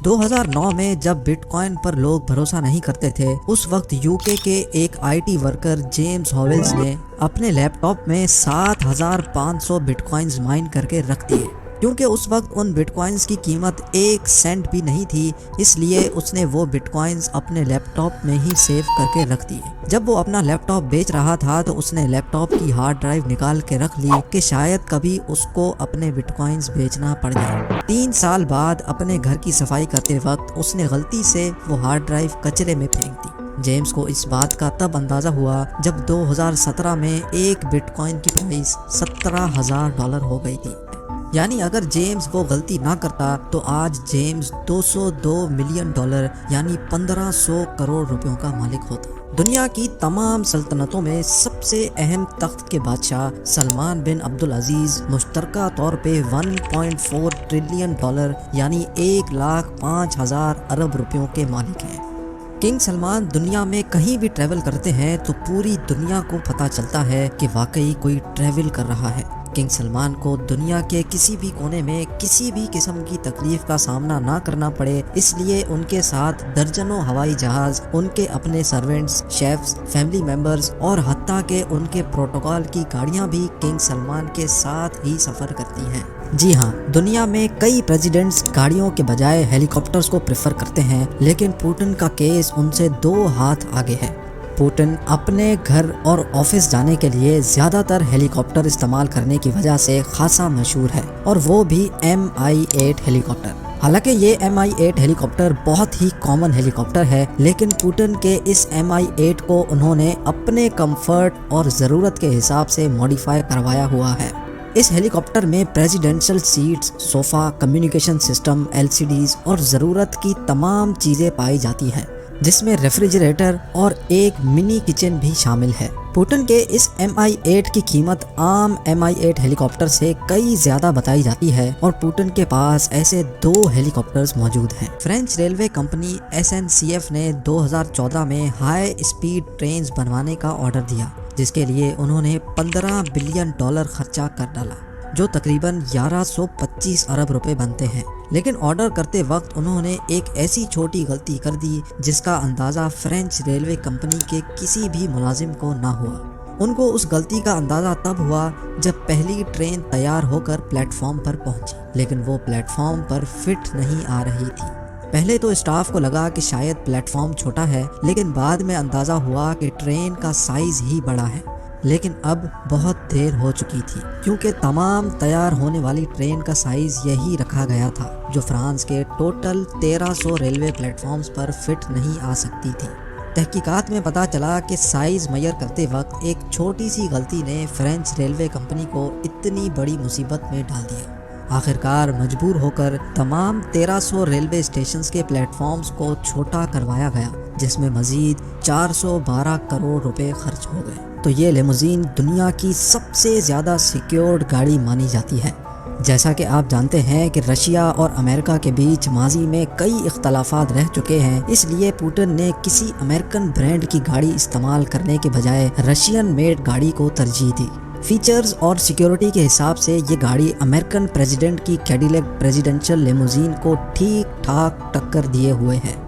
2009 में जब बिटकॉइन पर लोग भरोसा नहीं करते थे, उस वक्त यूके के एक आईटी वर्कर जेम्स हॉवेल्स ने अपने लैपटॉप में 7,500 बिटकॉइंस माइन करके रख दिए। क्योंकि उस वक्त उन बिटकॉइंस की कीमत 1 सेंट भी नहीं थी, इसलिए उसने वो बिटकॉइंस अपने लैपटॉप में ही सेव करके रख दिए। जब वो अपना लैपटॉप बेच रहा था तो उसने लैपटॉप की हार्ड ड्राइव निकाल के रख ली कि शायद कभी उसको अपने बिटकॉइंस बेचना पड़ जाए। 3 साल बाद अपने घर की सफाई करते वक्त उसने गलती से वो हार्ड ड्राइव कचरे में फेंक दी। जेम्स को इस बात का तब अंदाज़ा हुआ जब 2017 में एक बिटकॉइन की प्राइस $17,000 हो गई थी। यानी अगर जेम्स वो गलती ना करता तो आज जेम्स $202 मिलियन यानी 1500 करोड़ रुपयों का मालिक होता। दुनिया की तमाम सल्तनतों में सबसे अहम तख्त के बादशाह सलमान बिन अब्दुल अजीज मुश्तरका तौर पे $1.4 ट्रिलियन यानी 1,05,000 अरब रुपयों के मालिक हैं। किंग सलमान दुनिया में कहीं भी ट्रैवल करते हैं तो पूरी दुनिया को पता चलता है कि वाकई कोई ट्रैवल कर रहा है। किंग सलमान को दुनिया के किसी भी कोने में किसी भी किस्म की तकलीफ का सामना ना करना पड़े, इसलिए उनके साथ दर्जनों हवाई जहाज, उनके अपने सर्वेंट्स, शेफ्स, फैमिली मेंबर्स और हत्ता के उनके प्रोटोकॉल की गाड़ियां भी किंग सलमान के साथ ही सफ़र करती हैं। जी हाँ, दुनिया में कई प्रेसिडेंट्स गाड़ियों के बजाय हेलीकॉप्टर्स को प्रेफर करते हैं, लेकिन पुतिन का केस उनसे 2 हाथ आगे है। पुतिन अपने घर और ऑफिस जाने के लिए ज़्यादातर हेलीकॉप्टर इस्तेमाल करने की वजह से खासा मशहूर है, और वो भी Mi-8 हेलीकॉप्टर। हालांकि ये Mi-8 हेलीकॉप्टर बहुत ही कॉमन हेलीकॉप्टर है, लेकिन पुतिन के इस Mi-8 को उन्होंने अपने कंफर्ट और ज़रूरत के हिसाब से मॉडिफाई करवाया हुआ है। इस हेलीकॉप्टर में presidential seats, sofa, communication system, LCDs और ज़रूरत की तमाम चीज़ें पाई जाती हैं, जिसमें रेफ्रिजरेटर और एक मिनी किचन भी शामिल है। पुतिन के इस Mi-8 की कीमत आम Mi-8 हेलीकॉप्टर से कई ज़्यादा बताई जाती है, और पुतिन के पास ऐसे 2 हेलीकॉप्टर्स मौजूद हैं। फ्रेंच रेलवे कंपनी SNCF ने 2014 में हाई स्पीड ट्रेन्स बनवाने का ऑर्डर दिया, जिसके लिए उन्होंने $15 बिलियन खर्चा कर डाला, जो तकरीबन 1125 अरब रुपए बनते हैं। लेकिन ऑर्डर करते वक्त उन्होंने एक ऐसी छोटी गलती कर दी जिसका अंदाज़ा फ्रेंच रेलवे कंपनी के किसी भी मुलाजिम को ना हुआ। उनको उस गलती का अंदाज़ा तब हुआ जब पहली ट्रेन तैयार होकर प्लेटफॉर्म पर पहुंची, लेकिन वो प्लेटफॉर्म पर फिट नहीं आ रही थी। पहले तो स्टाफ को लगा कि शायद प्लेटफॉर्म छोटा है, लेकिन बाद में अंदाज़ा हुआ कि ट्रेन का साइज़ ही बड़ा है। लेकिन अब बहुत देर हो चुकी थी, क्योंकि तमाम तैयार होने वाली ट्रेन का साइज़ यही रखा गया था, जो फ्रांस के टोटल 1300 रेलवे प्लेटफॉर्म्स पर फिट नहीं आ सकती थी। तहकीकात में पता चला कि साइज़ मेजर करते वक्त एक छोटी सी गलती ने फ्रेंच रेलवे कंपनी को इतनी बड़ी मुसीबत में डाल दिया। आखिरकार मजबूर होकर तमाम 1300 रेलवे स्टेशंस के प्लेटफॉर्म्स को छोटा करवाया गया, जिसमें मज़ीद 412 करोड़ रुपए खर्च हो गए। तो ये लिमोजीन दुनिया की सबसे ज़्यादा सिक्योर्ड गाड़ी मानी जाती है। जैसा कि आप जानते हैं कि रशिया और अमेरिका के बीच माजी में कई इख्तलाफात रह चुके हैं, इसलिए पुतिन ने किसी अमेरिकन ब्रांड की गाड़ी इस्तेमाल करने के बजाय रशियन मेड गाड़ी को तरजीह दी। फीचर्स और सिक्योरिटी के हिसाब से ये गाड़ी अमेरिकन प्रेसिडेंट की कैडिलैक प्रेसिडेंशियल लिमोजीन को ठीक ठाक टक्कर दिए हुए है।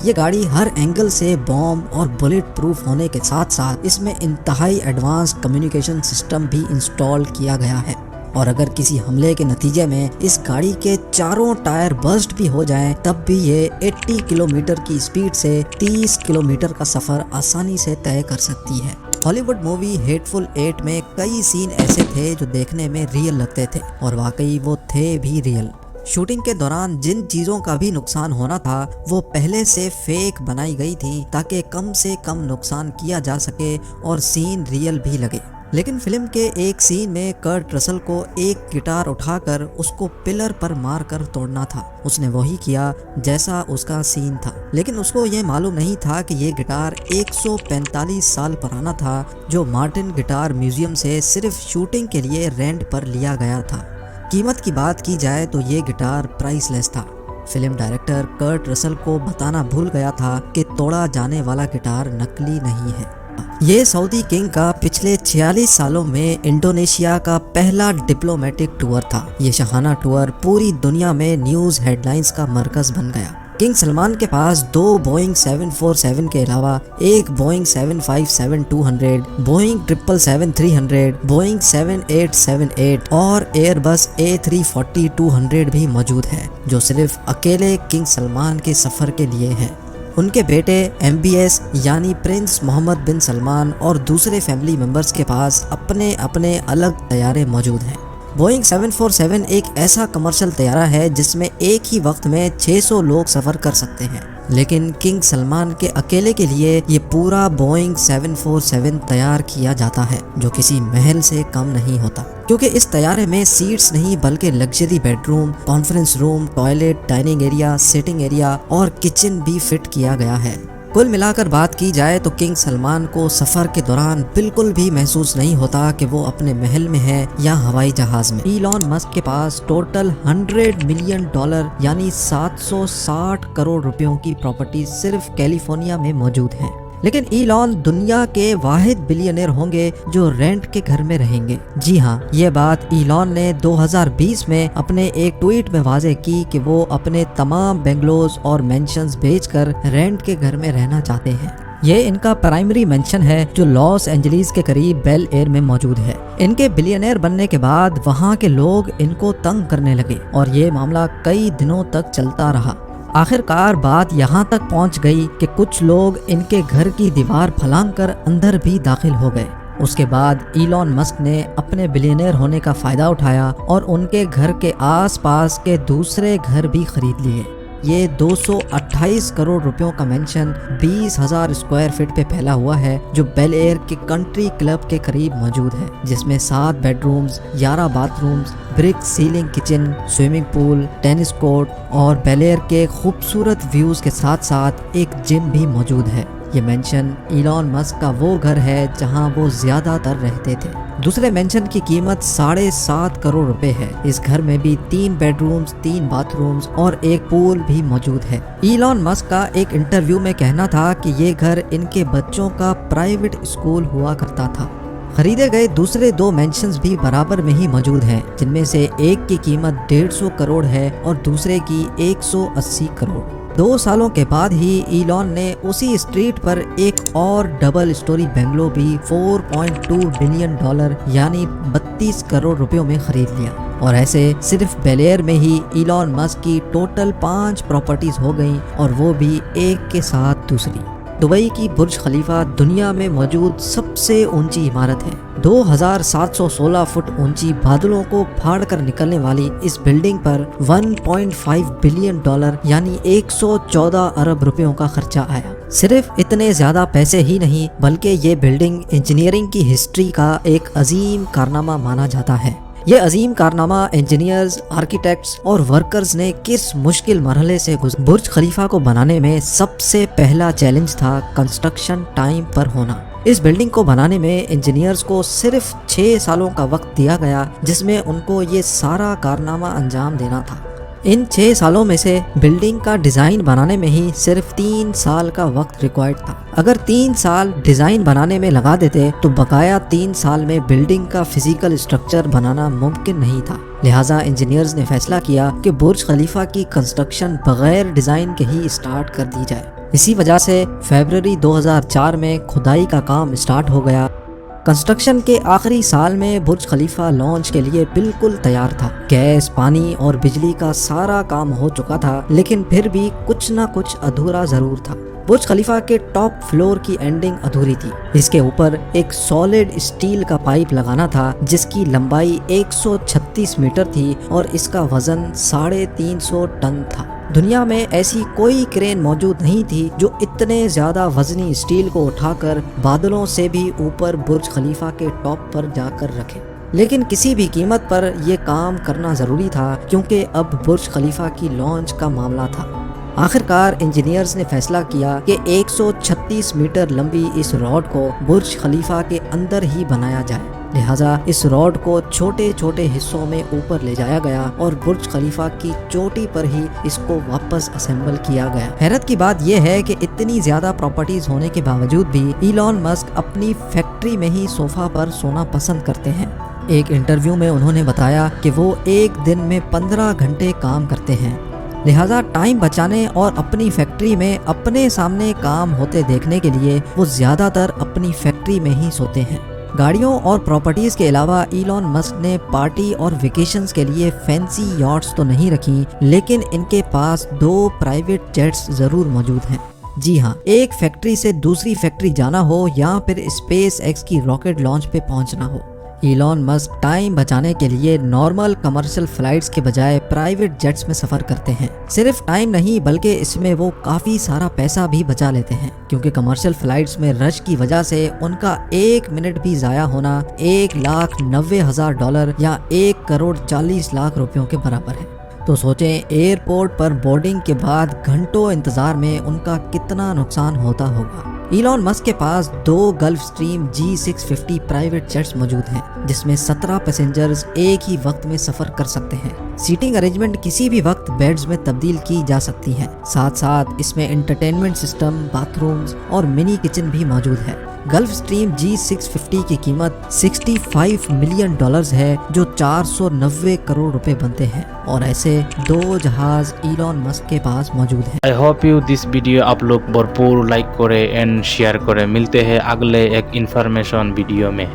ये गाड़ी हर एंगल से बॉम्ब और बुलेट प्रूफ होने के साथ साथ इसमें इंतहाई एडवांस कम्युनिकेशन सिस्टम भी इंस्टॉल किया गया है, और अगर किसी हमले के नतीजे में इस गाड़ी के चारों टायर बर्स्ट भी हो जाएं, तब भी ये 80 किलोमीटर की स्पीड से 30 किलोमीटर का सफ़र आसानी से तय कर सकती है। हॉलीवुड मूवी हेटफुल 8 में कई सीन ऐसे थे जो देखने में रियल लगते थे, और वाकई वो थे भी रियल। शूटिंग के दौरान जिन चीज़ों का भी नुकसान होना था वो पहले से फेक बनाई गई थी, ताकि कम से कम नुकसान किया जा सके और सीन रियल भी लगे। लेकिन फिल्म के एक सीन में कर्ट रसल को एक गिटार उठाकर उसको पिलर पर मारकर तोड़ना था। उसने वही किया जैसा उसका सीन था, लेकिन उसको ये मालूम नहीं था कि ये गिटार 145 साल पुराना था, जो मार्टिन गिटार म्यूजियम से सिर्फ शूटिंग के लिए रेंट पर लिया गया था। कीमत की बात की जाए तो ये गिटार प्राइसलेस था। फिल्म डायरेक्टर कर्ट रसल को बताना भूल गया था कि तोड़ा जाने वाला गिटार नकली नहीं है। یہ سعودی کنگ کا پچھلے 46 سالوں میں انڈونیشیا کا پہلا ڈپلومیٹک ٹور تھا۔ یہ شاہانہ ٹور پوری دنیا میں نیوز ہیڈ لائنز کا مرکز بن گیا۔ کنگ سلمان کے پاس 2 بوئنگ 747 کے علاوہ ایک بوئنگ 757-200، بوئنگ 777-300، بوئنگ 7878 اور ایئر بس A340-200 بھی موجود ہے، جو صرف اکیلے کنگ سلمان کے سفر کے لیے ہے۔ ان کے بیٹے MBS یعنی پرنس محمد بن سلمان اور دوسرے فیملی ممبرز کے پاس اپنے اپنے الگ طیارے موجود ہیں۔ بوئنگ 747 ایک ایسا کمرشل طیارہ ہے جس میں ایک ہی وقت میں 600 لوگ سفر کر سکتے ہیں، لیکن کنگ سلمان کے اکیلے کے لیے یہ پورا بوئنگ 747 تیار کیا جاتا ہے، جو کسی محل سے کم نہیں ہوتا، کیونکہ اس طیارے میں سیٹس نہیں بلکہ luxury bedroom, conference room, toilet, dining area, seating area اور کچن بھی فٹ کیا گیا ہے۔ کل ملا کر بات کی جائے تو کنگ سلمان کو سفر کے دوران بالکل بھی محسوس نہیں ہوتا کہ وہ اپنے محل میں ہے یا ہوائی جہاز میں۔ ایلون مسک کے پاس ٹوٹل $100 ملین یعنی 760 کروڑ روپیوں کی پراپرٹی صرف کیلیفورنیا میں موجود ہیں، لیکن ایلون دنیا کے واحد بلینئر ہوں گے جو رینٹ کے گھر میں رہیں گے۔ جی ہاں، یہ بات ایلون نے 2020 میں اپنے ایک ٹویٹ میں واضح کی کہ وہ اپنے تمام بنگلوز اور مینشنز بیچ کر رینٹ کے گھر میں رہنا چاہتے ہیں۔ یہ ان کا پرائمری مینشن ہے جو لاس اینجلیس کے قریب بیل ایئر میں موجود ہے۔ ان کے بلینئر بننے کے بعد وہاں کے لوگ ان کو تنگ کرنے لگے اور یہ معاملہ کئی دنوں تک چلتا رہا۔ آخر کار بات یہاں تک پہنچ گئی کہ کچھ لوگ ان کے گھر کی دیوار پھلانگ کر اندر بھی داخل ہو گئے۔ اس کے بعد ایلون مسک نے اپنے بلینئر ہونے کا فائدہ اٹھایا اور ان کے گھر کے آس پاس کے دوسرے گھر بھی خرید لیے۔ یہ 228 کروڑ روپیوں کا مینشن 20,000 اسکوائر فٹ پہ پھیلا ہوا ہے، جو بیل ایئر کے کنٹری کلب کے قریب موجود ہے، جس میں 7 bedrooms, 11 bathrooms, brick ceiling kitchen, swimming pool, tennis court اور بیل ایئر کے خوبصورت ویوز کے ساتھ ساتھ ایک جم بھی موجود ہے۔ یہ مینشن ایلون مسک کا وہ گھر ہے جہاں وہ زیادہ تر رہتے تھے۔ دوسرے مینشن کی قیمت 7.5 کروڑ روپے ہے۔ اس گھر میں بھی 3 بیڈ رومز، 3 باتھ رومز اور ایک پول بھی موجود ہے۔ ایلون مسک کا ایک انٹرویو میں کہنا تھا کہ یہ گھر ان کے بچوں کا پرائیویٹ اسکول ہوا کرتا تھا۔ خریدے گئے دوسرے 2 مینشنز بھی برابر میں ہی موجود ہیں، جن میں سے ایک کی قیمت 150 کروڑ ہے اور دوسرے کی 180 کروڑ۔ 2 سالوں کے بعد ہی ایلون نے اسی اسٹریٹ پر ایک اور ڈبل اسٹوری بنگلو بھی $4.2 بلین یعنی 32 کروڑ روپیوں میں خرید لیا۔ اور ایسے صرف بیل ایئر میں ہی ایلون مسک کی ٹوٹل 5 پراپرٹیز ہو گئیں، اور وہ بھی ایک کے ساتھ دوسری۔ دبئی کی برج خلیفہ دنیا میں موجود سب سے اونچی عمارت ہے۔ 2716 فٹ اونچی، بادلوں کو پھاڑ کر نکلنے والی اس بلڈنگ پر $1.5 بلین یعنی 114 ارب روپیوں کا خرچہ آیا۔ صرف اتنے زیادہ پیسے ہی نہیں بلکہ یہ بلڈنگ انجینئرنگ کی ہسٹری کا ایک عظیم کارنامہ مانا جاتا ہے۔ یہ عظیم کارنامہ انجینئرز، آرکیٹیکٹس اور ورکرز نے کس مشکل مرحلے سے برج خلیفہ کو بنانے میں سب سے پہلا چیلنج تھا کنسٹرکشن ٹائم پر ہونا۔ اس بلڈنگ کو بنانے میں انجینئرز کو صرف 6 سالوں کا وقت دیا گیا، جس میں ان کو یہ سارا کارنامہ انجام دینا تھا۔ ان 6 سالوں میں سے بلڈنگ کا ڈیزائن بنانے میں ہی صرف 3 سال کا وقت ریکوائرڈ تھا۔ اگر 3 سال ڈیزائن بنانے میں لگا دیتے تو بقایا 3 سال میں بلڈنگ کا فزیکل اسٹرکچر بنانا ممکن نہیں تھا۔ لہٰذا انجینئرز نے فیصلہ کیا کہ برج خلیفہ کی کنسٹرکشن بغیر ڈیزائن کے ہی اسٹارٹ کر دی جائے۔ اسی وجہ سے فیبروری 2004 میں کھدائی کا کام اسٹارٹ ہو گیا۔ کنسٹرکشن کے آخری سال میں برج خلیفہ لانچ کے لیے بالکل تیار تھا۔ گیس، پانی اور بجلی کا سارا کام ہو چکا تھا، لیکن پھر بھی کچھ نہ کچھ ادھورا ضرور تھا۔ برج خلیفہ کے ٹاپ فلور کی اینڈنگ ادھوری تھی۔ اس کے اوپر ایک سالڈ اسٹیل کا پائپ لگانا تھا جس کی لمبائی 136 میٹر تھی اور اس کا وزن 350 ٹن تھا۔ دنیا میں ایسی کوئی کرین موجود نہیں تھی جو اتنے زیادہ وزنی اسٹیل کو اٹھا کر بادلوں سے بھی اوپر برج خلیفہ کے ٹاپ پر جا کر رکھے، لیکن کسی بھی قیمت پر یہ کام کرنا ضروری تھا کیونکہ اب برج خلیفہ کی لانچ کا معاملہ تھا۔ آخرکار انجینئرز نے فیصلہ کیا کہ 136 میٹر لمبی اس راڈ کو برج خلیفہ کے اندر ہی بنایا جائے۔ लिहाजा इस रॉड को छोटे छोटे हिस्सों में ऊपर ले जाया गया और बुर्ज खलीफा की चोटी पर ही इसको वापस असेंबल किया गया। हैरत की बात यह है कि इतनी ज्यादा प्रॉपर्टीज होने के बावजूद भी इलॉन मस्क अपनी फैक्ट्री में ही सोफा पर सोना पसंद करते हैं। एक इंटरव्यू में उन्होंने बताया कि वो एक दिन में 15 घंटे काम करते हैं, लिहाजा टाइम बचाने और अपनी फैक्ट्री में अपने सामने काम होते देखने के लिए वो ज़्यादातर अपनी फैक्ट्री में ही सोते हैं। गाड़ियों और प्रॉपर्टीज़ के अलावा इलॉन मस्क ने पार्टी और वेकेशंस के लिए फैंसी यॉट्स तो नहीं रखी, लेकिन इनके पास 2 प्राइवेट जेट्स ज़रूर मौजूद हैं। जी हाँ, एक फैक्ट्री से दूसरी फैक्ट्री जाना हो या फिर स्पेस एक्स की रॉकेट लॉन्च पे पहुंचना हो, इलॉन मस्क टाइम बचाने के लिए नॉर्मल कमर्शियल फ्लाइट्स के बजाय प्राइवेट जेट्स में सफर करते हैं। सिर्फ टाइम नहीं बल्कि इसमें वो काफी सारा पैसा भी बचा लेते हैं, क्योंकि कमर्शियल फ्लाइट्स में रश की वजह से उनका 1 मिनट भी जाया होना $1,90,000 या 1,40 लाख रुपयों के बराबर है। तो सोचें एयरपोर्ट पर बोर्डिंग के बाद घंटों इंतजार में उनका कितना नुकसान होता होगा। इलॉन मस्क के पास 2 gulf stream G650 private jets मौजूद हैं, जिसमें 17 पैसेंजर्स एक ही वक्त में सफर कर सकते हैं। सीटिंग अरेंजमेंट किसी भी वक्त बेड्स में तब्दील की जा सकती है। साथ साथ इसमें एंटरटेनमेंट सिस्टम, बाथरूम्स और मिनी किचन भी मौजूद है। गल्फ स्ट्रीम G650 की कीमत $65 मिलियन है, जो 490 करोड़ रुपए बनते हैं, और ऐसे 2 जहाज इलॉन मस्क के पास मौजूद हैं। I hope you this video आप लोग भरपूर लाइक करे एंड शेयर करे। मिलते हैं अगले एक इन्फॉर्मेशन वीडियो में।